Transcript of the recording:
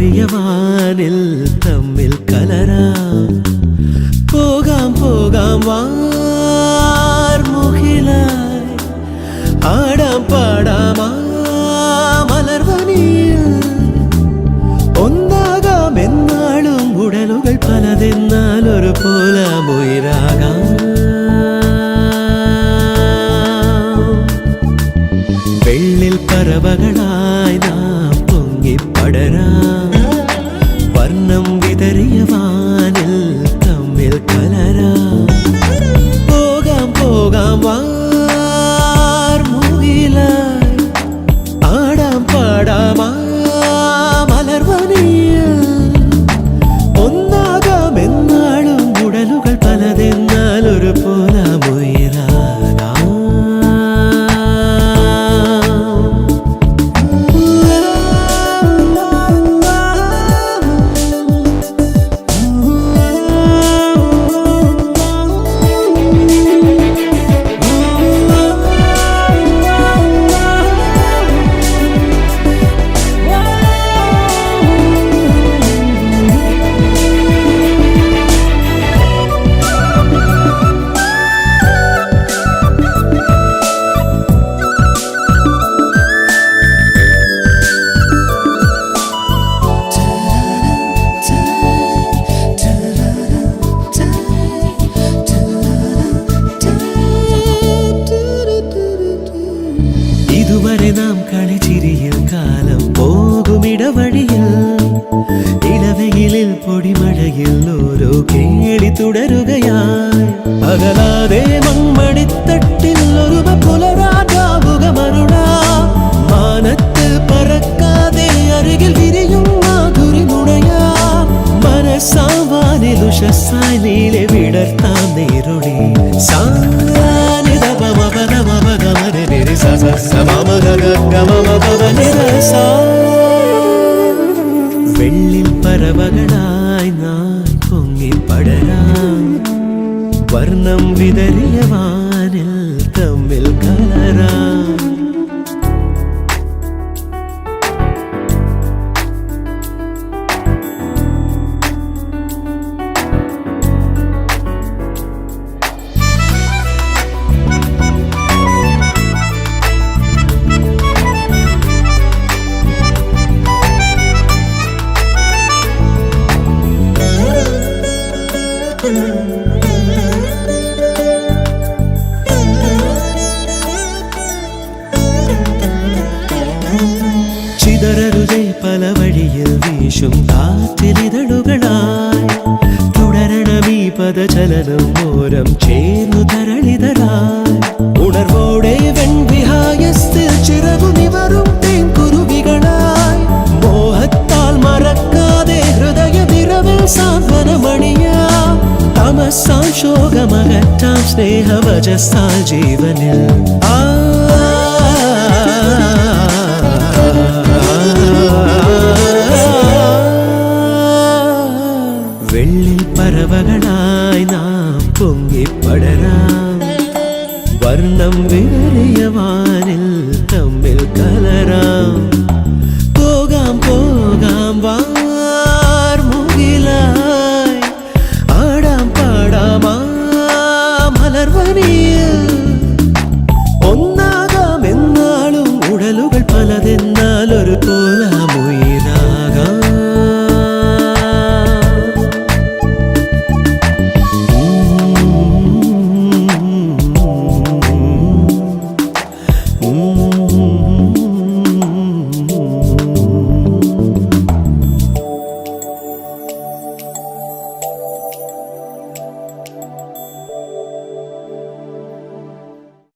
വിതറിയ വാനിൽ തമ്മിൽ കലരാം പോകാം പോകാം വാർമുകിലായി ആടാം പാടാം മലർവനിയിൽ ഒന്നാകാം എന്നാളും ഉടലുകൾ പലതെന്നാൽ ഒരു പോലാമുയിരാകാം വെള്ളിൽ പറവകളായി നാം പൊങ്ങിപ്പടരാം വർണ്ണം വിതറിയ വാനിൽ തമ്മിൽ കലരാം പോകാം പോകാം വാർമുകിലായി ആടാം പാടാം മലർവനിയിൽ ഒന്നാകാം എന്നാളും ഉടലുകൾ പലതെന്നാൽ ഒരു പോലാമുയിരാകാം ഇതുവരെ നാം കളിച്ചിരിയിൽ കാലം പോകുമിടവഴിയിൽ ഇളവെയിലിൽ പൊടിമഴയിൽ ഓരോ കേളി തുടരുകയായി അകലാതെ മൺമണിത്തട്ടിൽ ഒരു പുലരാജാവുകമരുളാ മാനത്ത് പറക്കാതെ അരികിൽ വിരിയും മാധുരി നുണയാ മനസ്സാവാനിൽ ഉഷസ്സായി നീലെ വിടർത്താം നേരുടി വെള്ളിൽ പറവകളായി നാം പൊങ്ങിപ്പടരാം വർണ്ണം വിതറിയ വാനിൽ തമ്മിൽ കലരാം ചിതറരുതേ പല വഴിയിൽ വീശും കാറ്റിലിതളുകളായി തുടരണമീ പദചലനം ഓരം ചേർന്നു തരളിതരായി ഉണർവോടെ വെൺവിഹായത്തിൽ ചിറകു നിവറും തേൻകുരുവികളായി മോഹത്താൽ മറക്കാതെ ഹൃദയ നിറവിൽ സാന്ത്വനമണിയാം തമസാം ശോകമകറ്റാം സ്നേഹവചസാൽ ജീവനിൽ വെള്ളിൽ പറവകളായി നാം പൊങ്ങിപ്പടരാം വർണ്ണം വിതറിയ വാനിൽ തമ്മിൽ കലരാം